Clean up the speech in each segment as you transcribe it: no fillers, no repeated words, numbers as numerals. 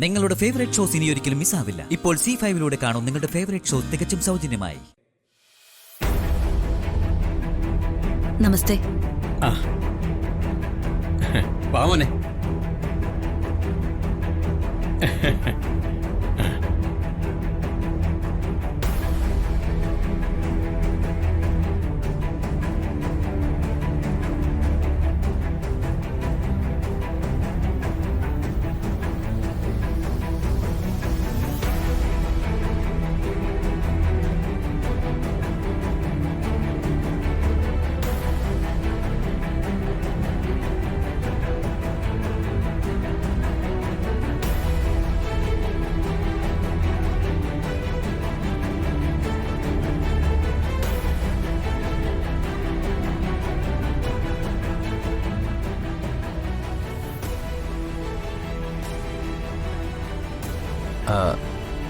നിങ്ങളുടെ favourite shows ഇനി ഒരിക്കലും മിസ്സാവില്ല. ഇപ്പോൾ C5 കാണും നിങ്ങളുടെ ഫേവറേറ്റ് ഷോ തികച്ചും സൗജന്യമായി. നമസ്തേ. വാമോനെ.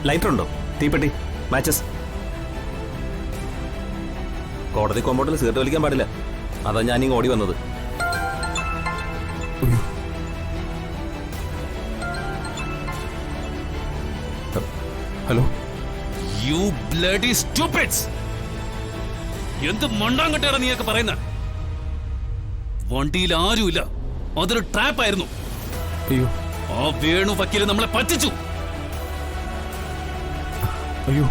ലൈറ്റർ ഉണ്ടോ? തീപ്പെട്ടി, മാച്ചസ്. കോടതി കോമ്പൗണ്ടിൽ സിഗരറ്റ് വലിക്കാൻ പാടില്ല. അതാ ഞാനിങ്ങ് ഓടി വന്നത്. ഹലോ. You bloody stupids! എന്ത് മണ്ടാങ്കട്ടയാണ് നീയൊക്കെ പറയുന്നത്? വണ്ടിയിൽ ആരുമില്ല, അതൊരു ട്രാപ്പ് ആയിരുന്നു. അയ്യോ, ആ വേണു വക്കീല് നമ്മളെ പറ്റിച്ചു. അയ്യോ.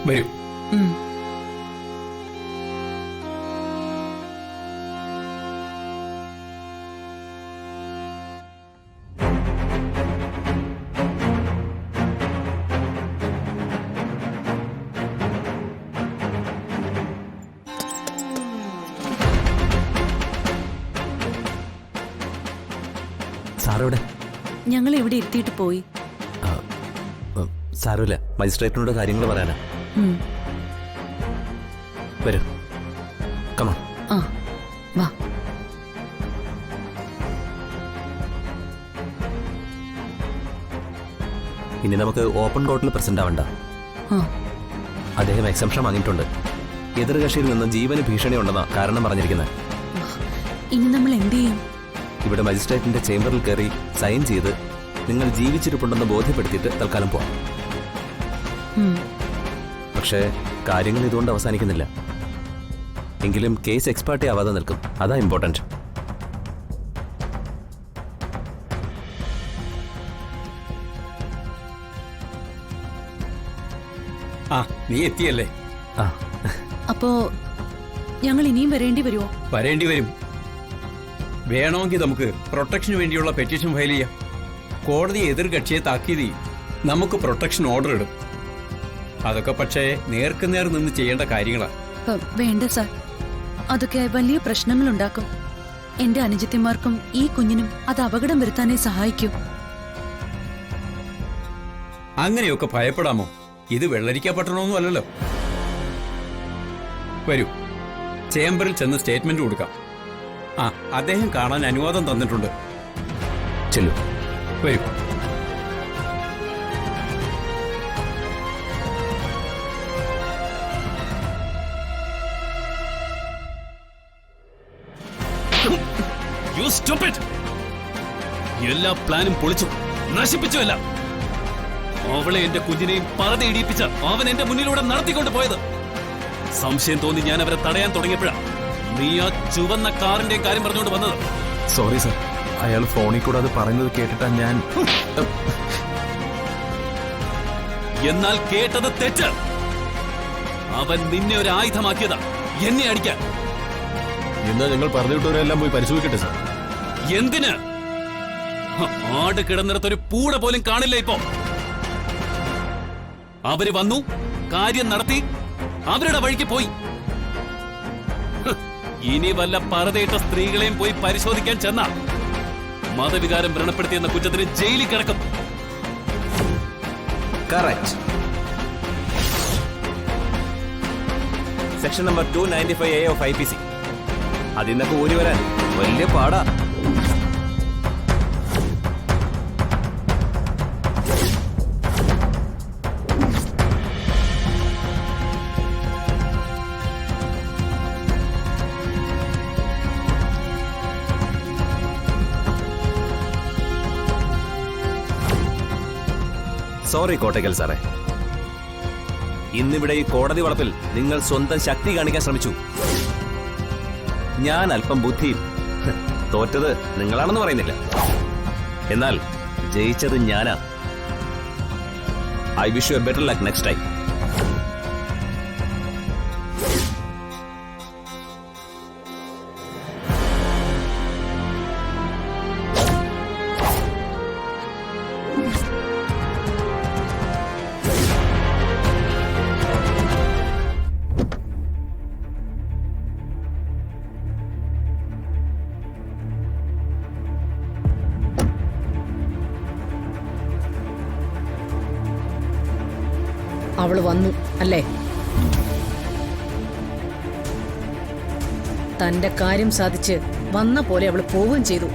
വരൂ. സാറെവിടെ? ഞങ്ങൾ ഇവിടെ എത്തിയിട്ട് പോയി. സാരമില്ല, മജിസ്ട്രേറ്റിനോട് കാര്യങ്ങൾ പറയാനാ. വരൂ, കമാ. ആ, വാ. ഇനി നമുക്ക് ഓപ്പൺ കോർട്ടിൽ പ്രസന്റ് ആവണ്ട. അദ്ദേഹം എക്സംഷൻ വാങ്ങിയിട്ടുണ്ട്. എതിർകക്ഷിയിൽ നിന്ന് ജീവന് ഭീഷണി ഉണ്ടെന്നാ കാരണം പറഞ്ഞിരിക്കുന്നത്. ഇനി നമ്മൾ എന്ത് ചെയ്യും? ഇവിടെ മജിസ്ട്രേറ്റിന്റെ ചേംബറിൽ കയറി സൈൻ ചെയ്ത് നിങ്ങൾ ജീവിച്ചിരിപ്പുണ്ടെന്ന് ബോധ്യപ്പെടുത്തിയിട്ട് തൽക്കാലം പോവാം. പക്ഷേ കാര്യങ്ങൾ ഇതുകൊണ്ട് അവസാനിക്കുന്നില്ല. എങ്കിലും കേസ് എക്സ്പാർട്ടി ആവാതെ നിൽക്കും. അതാ ഇമ്പോർട്ടന്റ്. നീ എത്തിയല്ലേ? അപ്പോ ഞങ്ങൾ ഇനിയും വരേണ്ടി വരുമോ? വരേണ്ടി വരും. വേണമെങ്കിൽ നമുക്ക് പ്രൊട്ടക്ഷന് വേണ്ടിയുള്ള പെറ്റീഷൻ ഫയൽ ചെയ്യാം. കോടതി എതിർകക്ഷിയെ താക്കീത് ചെയ്യും. നമുക്ക് പ്രൊട്ടക്ഷൻ ഓർഡർ ഇടും. അതൊക്കെ പക്ഷേ നേർക്കുനേർ നിന്ന് ചെയ്യേണ്ട കാര്യങ്ങളാണ്. വേണ്ട സാർ, അതൊക്കെ വലിയ പ്രശ്നങ്ങളുണ്ടാക്കും. എന്റെ അനുജത്തിമാർക്കും ഈ കുഞ്ഞിനും അത് അപകടം വരുത്താനേ സഹായിക്കൂ. അങ്ങനെയൊക്കെ ഭയപ്പെടാമോ? ഇത് വെള്ളരിക്കപ്പെട്ടണമൊന്നും അല്ലല്ലോ. വരൂ, ചേംബറിൽ ചെന്ന് സ്റ്റേറ്റ്മെന്റ് കൊടുക്കാം. അദ്ദേഹം കാണാൻ അനുവാദം തന്നിട്ടുണ്ട്. ചെല്ലു. വരൂ. You stupid! എല്ലാ പ്ലാനും പൊളിച്ചു, നശിപ്പിച്ചു. എല്ലാം അവളെ എന്റെ കുഞ്ഞിനെയും പറതി ഇടിയിപ്പിച്ച അവൻ എന്റെ മുന്നിലൂടെ നടത്തിക്കൊണ്ട് പോയത്. സംശയം തോന്നി ഞാൻ അവരെ തടയാൻ തുടങ്ങിയപ്പോഴാ നീ ആ ചുവന്ന കാറിന്റെ കാര്യം പറഞ്ഞുകൊണ്ട് വന്നത്. സോറി സർ, അയാൾ ഫോണിൽ കൂടെ അത് പറയുന്നത് കേട്ടിട്ടാ ഞാൻ. എന്നാൽ കേട്ടത് തെറ്റ്. അവൻ നിന്നെ ഒരു ആയുധമാക്കിയതാ, എന്നെ അടിക്കാൻ. എന്നാ നിങ്ങൾ പറഞ്ഞിട്ടവരെല്ലാം പോയി പരിശോധിക്കട്ടെ സർ. എന്തിന്? ആട് കിടന്നിടത്തൊരു പൂട പോലും കാണില്ല ഇപ്പോ. അവര് വന്നു, കാര്യം നടത്തി, അവരുടെ വഴിക്ക് പോയി. ഇനി വല്ല പറതയിട്ട സ്ത്രീകളെയും പോയി പരിശോധിക്കാൻ ചെന്ന മതവികാരം വ്രണപ്പെടുത്തിയെന്ന കുറ്റത്തിന് ജയിലിൽ കിടക്കും. Section number 295A of IPC. അതിന്നൊക്കെ ഊരി വരാൻ വലിയ പാടാ. സോറി കോട്ടയ്ക്കൽ സാറേ. ഇന്നിവിടെ ഈ കോടതി വളപ്പിൽ നിങ്ങൾ സ്വന്തം ശക്തി കാണിക്കാൻ ശ്രമിച്ചു. ഞാൻ അല്പം ബുദ്ധിയും തോറ്റത് നിങ്ങളാണെന്ന് പറയുന്നില്ല. എന്നാൽ ജയിച്ചത് ഞാനാ. I wish you A better luck next time. അവള് വന്നു അല്ലേ? തന്റെ കാര്യം സാധിച്ച് വന്ന പോലെ അവള് പോവുകയും ചെയ്തു.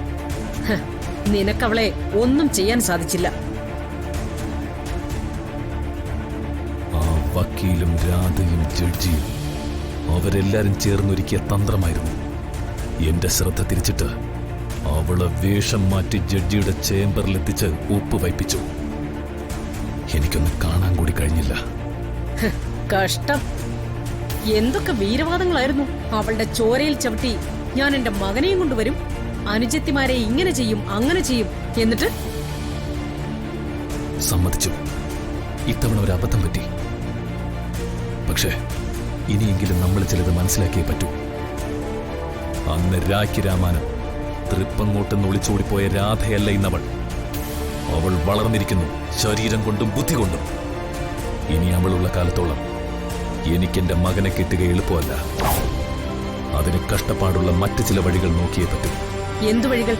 നിനക്കവളെ ഒന്നും ചെയ്യാൻ സാധിച്ചില്ല. ആ വക്കീലും രാധയും ജഡ്ജിയും അവരെല്ലാരും ചേർന്നൊരുക്കിയ തന്ത്രമായിരുന്നു. എന്റെ ശ്രദ്ധ തിരിച്ചിട്ട് അവളെ വേഷം മാറ്റി ജഡ്ജിയുടെ ചേംബറിലെത്തിച്ച് ഉപ്പ് വയ്പ്പിച്ചു. എനിക്കൊന്ന് കാണാൻ കൂടി കഴിഞ്ഞില്ല. കഷ്ടം. എന്തൊക്കെ വീരവാദങ്ങളായിരുന്നു. അവളുടെ ചോരയിൽ ചവിട്ടി ഞാൻ എന്റെ മകനെയും കൊണ്ടുവരും, അനുജത്തിമാരെ ഇങ്ങനെ ചെയ്യും അങ്ങനെ ചെയ്യും. എന്നിട്ട് സമ്മതിച്ചു, ഇത്തവണ ഒരു അബദ്ധം പറ്റി. പക്ഷേ ഇനിയെങ്കിലും നമ്മൾ ചിലത് മനസ്സിലാക്കിയേ പറ്റൂ. അന്ന് രാഖി രാമാനം തൃപ്പങ്ങോട്ട് ഒളിച്ചോടിപ്പോയ രാധയല്ല ഇന്നവൾ. അവൾ വളർന്നിരിക്കുന്നു, ശരീരം കൊണ്ടും ബുദ്ധി കൊണ്ടും. ഇനി അവളുള്ള കാലത്തോളം എനിക്കെന്റെ മകനെ കിട്ടുക എളുപ്പമല്ല. അതിന് കഷ്ടപ്പാടുള്ള മറ്റു ചില വഴികൾ നോക്കിയേ പറ്റൂ. എന്തു വഴികൾ?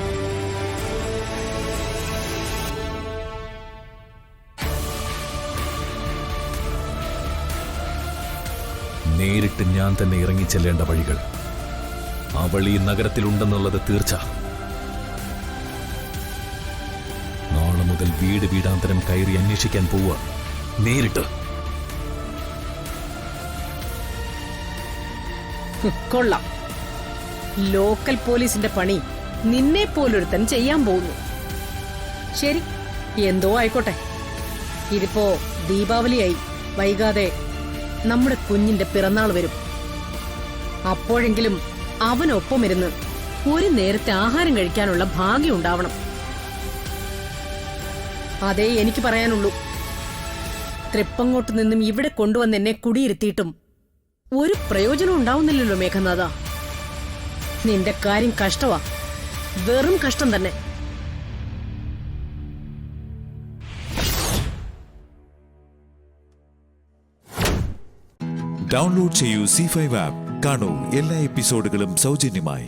നേരിട്ട് ഞാൻ തന്നെ ഇറങ്ങിച്ചെല്ലേണ്ട വഴികൾ. അവൾ ഈ നഗരത്തിലുണ്ടെന്നുള്ളത് തീർച്ച. നാളെ മുതൽ വീട് വീടാന്തരം കയറി അന്വേഷിക്കാൻ പോവുക, നേരിട്ട്. കൊള്ളാം. ലോക്കൽ പോലീസിന്റെ പണി നിന്നെ പോലൊരുത്തൻ ചെയ്യാൻ പോകുന്നു. ശരി, എന്തോ ആയിക്കോട്ടെ. ഇതിപ്പോ ദീപാവലിയായി. വൈകാതെ നമ്മുടെ കുഞ്ഞിന്റെ പിറന്നാൾ വരും. അപ്പോഴെങ്കിലും അവനൊപ്പമിരുന്ന് ഒരു നേരത്തെ ആഹാരം കഴിക്കാനുള്ള ഭാഗ്യം ഉണ്ടാവണം. അതേ എനിക്ക് പറയാനുള്ളൂ. തൃപ്പങ്ങോട്ട് നിന്നും ഇവിടെ കൊണ്ടുവന്ന് എന്നെ കുടിയിരുത്തിയിട്ടും ഒരു പ്രയോജനം ഉണ്ടാവുന്നില്ലല്ലോ മേഘനാഥ. നിന്റെ കാര്യം കഷ്ടമാ, വെറും കഷ്ടം തന്നെ. ഡൗൺലോഡ് ചെയ്യൂ C5 ആപ്പ്. കാണൂ എല്ലാ എപ്പിസോഡുകളും സൗജന്യമായി.